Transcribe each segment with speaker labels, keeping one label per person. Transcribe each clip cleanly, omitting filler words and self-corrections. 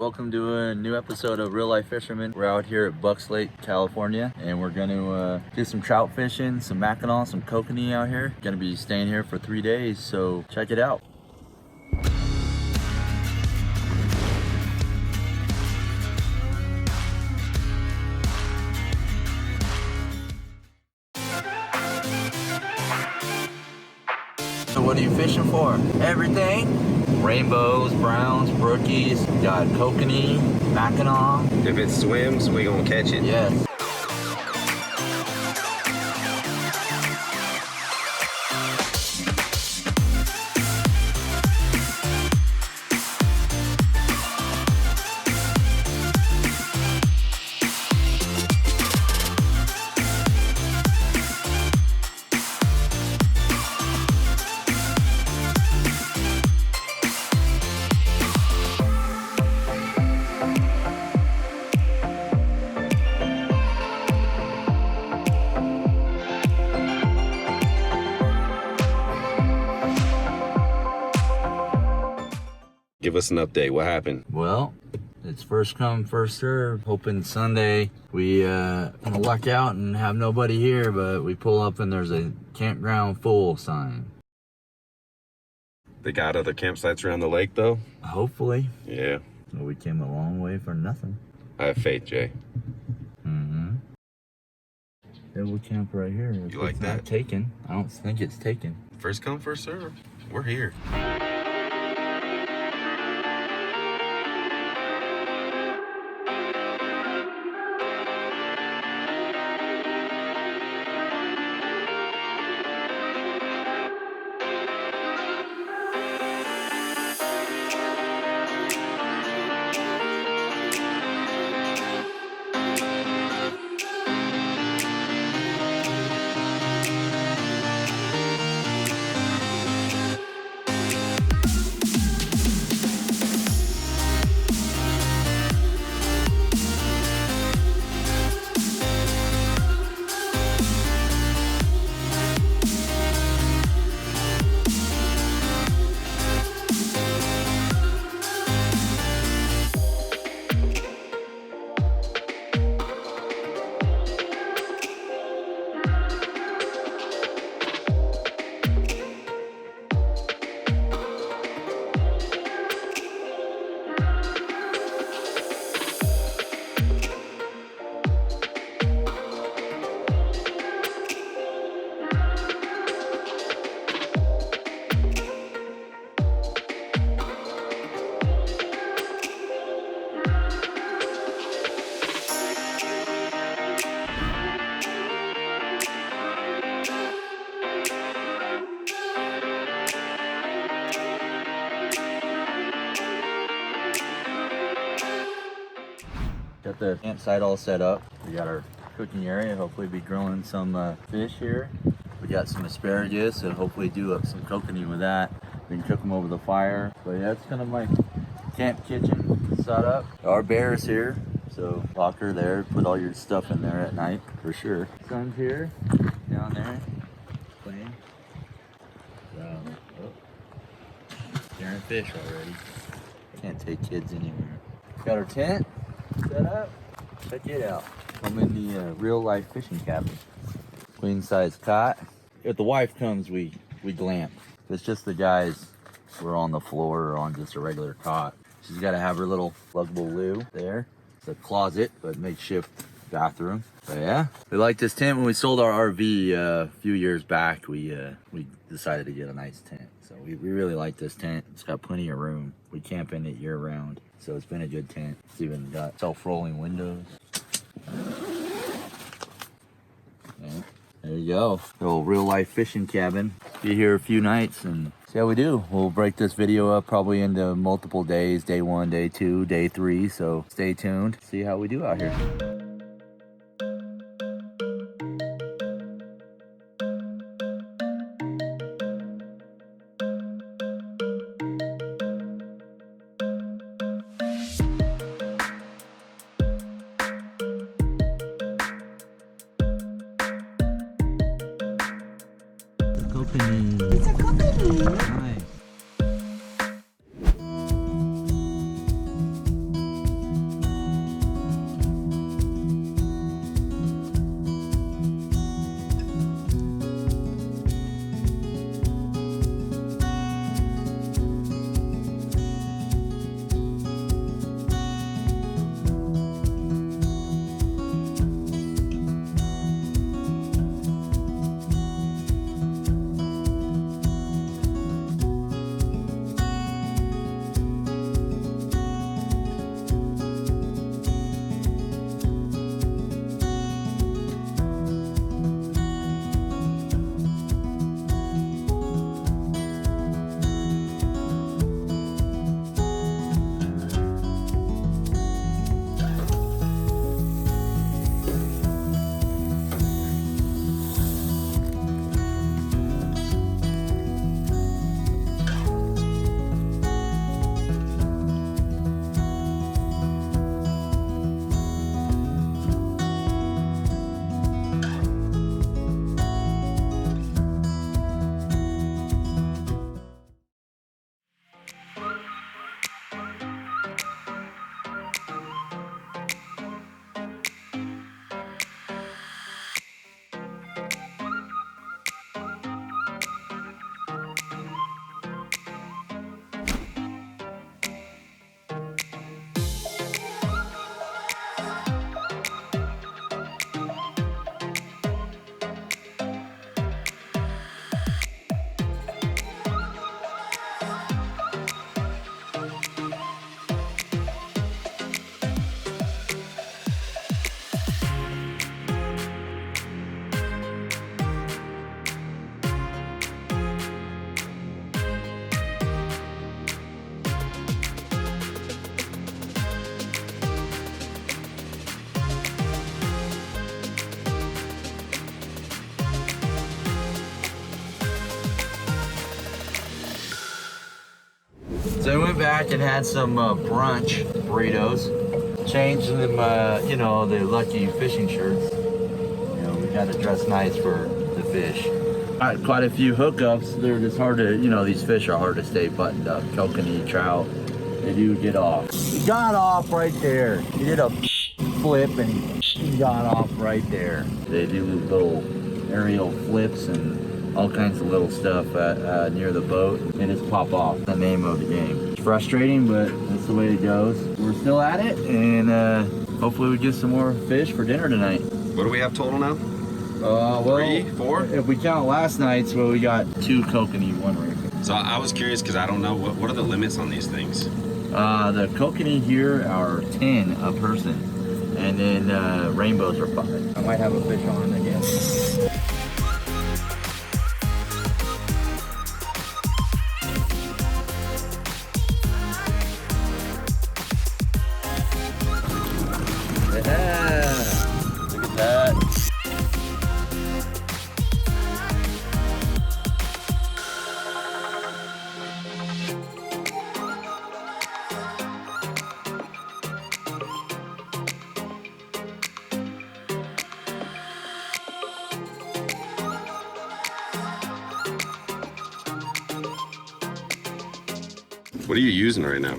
Speaker 1: Welcome to a new episode of Real Life Fisherman. We're out here at Bucks Lake, California, and we're gonna do some trout fishing, some mackinaw, some kokanee out here. Gonna be staying here for 3 days, so check it out. So what are you fishing for? Everything. Rainbows, browns, brookies, got kokanee, mackinaw.
Speaker 2: If it swims, we gonna catch it.
Speaker 1: Yes.
Speaker 2: Give us an update. What happened?
Speaker 1: Well, it's first come, first serve. Hoping Sunday we gonna luck out and have nobody here, but we pull up and there's a campground full sign.
Speaker 2: They got other campsites around the lake, though?
Speaker 1: Hopefully.
Speaker 2: Yeah.
Speaker 1: Well, we came a long way for nothing.
Speaker 2: I have faith, Jay.
Speaker 1: Mm-hmm. Yeah, we'll camp right here. If
Speaker 2: You like
Speaker 1: it's
Speaker 2: that?
Speaker 1: not taken. I don't think it's taken.
Speaker 2: First come, first serve. We're here.
Speaker 1: Got the campsite all set up. We got our cooking area. Hopefully be grilling some fish here. We got some asparagus and hopefully do some kokanee with that. We can cook them over the fire. But yeah, it's kind of my camp kitchen set up. Our bear's here, so lock her there. Put all your stuff in there at night for sure. Sun's here, down there, playing. Scaring fish already. Can't take kids anywhere. Got our tent set up. Check it out. I'm in the real life fishing cabin. Queen size cot. If the wife comes, we glamp. If it's just the guys, we're on the floor or on just a regular cot. She's got to have her little pluggable loo there. It's a closet, but makeshift bathroom. But yeah, we like this tent. When we sold our RV a few years back, we decided to get a nice tent. So we really like this tent. It's got plenty of room. We camp in it year round. So it's been a good tent. It's even got self-rolling windows. Yeah, there you go. Little real life fishing cabin. Be here a few nights and see how we do. We'll break this video up probably into multiple days. Day 1, day 2, day 3. So stay tuned. See how we do out here. Kokanee.
Speaker 3: It's a kokanee.
Speaker 1: Nice. So we went back and had some brunch burritos. Changed them, you know, the lucky fishing shirts. You know, we got to dress nice for the fish. Got quite a few hookups. They're just hard to, you know, these fish are hard to stay buttoned up. Kokanee, trout, they do get off. He got off right there. He did a flip and he got off right there. They do little aerial flips and all kinds of little stuff near the boat. They just pop off. The name of the game. It's frustrating, but that's the way it goes. We're still at it, and hopefully we get some more fish for dinner tonight.
Speaker 2: What do we have total now?
Speaker 1: Well,
Speaker 2: 3, 4?
Speaker 1: If we count last night's, well, we got 2 kokanee, 1 ring.
Speaker 2: So I was curious because I don't know what are the limits on these things.
Speaker 1: The kokanee here are 10 a person, and then rainbows are 5. I might have a fish on again. Yeah, look at that.
Speaker 2: What are you using right now?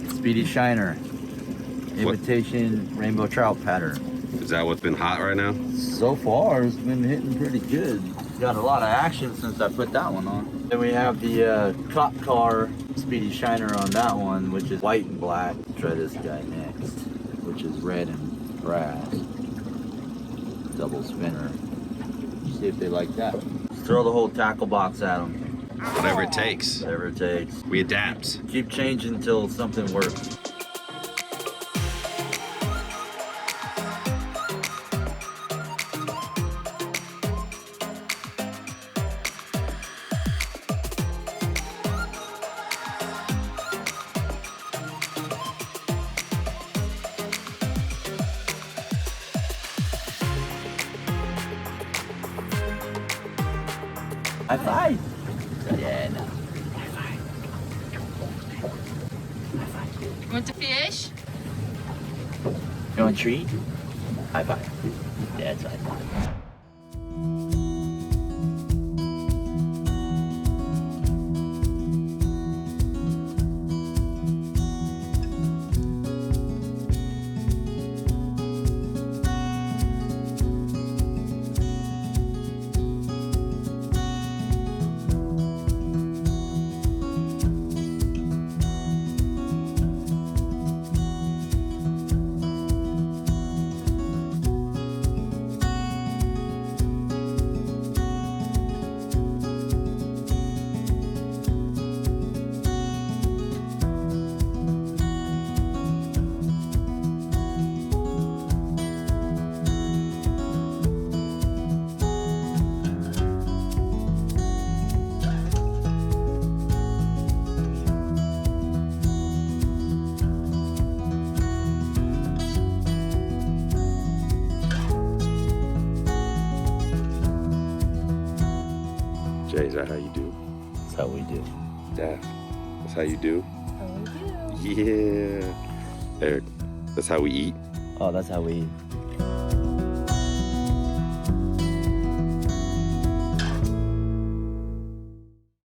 Speaker 1: Speedy Shiner, imitation rainbow trout pattern.
Speaker 2: Is that what's been hot right now?
Speaker 1: So far, it's been hitting pretty good. Got a lot of action since I put that one on. Then we have the cop car Speedy Shiner on that one, which is white and black. Try this guy next, which is red and brass. Double spinner. See if they like that. Throw the whole tackle box at them.
Speaker 2: Whatever it takes.
Speaker 1: Whatever it takes.
Speaker 2: We adapt.
Speaker 1: Keep changing until something works. High five. Yeah, no. High five. High five.
Speaker 3: You want to fish?
Speaker 1: You want a treat? High five. Yeah, it's high five.
Speaker 2: Jay, is that how you do?
Speaker 1: That's how we do.
Speaker 2: Daph, that's how you do?
Speaker 3: Oh, we do.
Speaker 2: Yeah. Eric, that's how we eat?
Speaker 1: Oh, that's how we eat.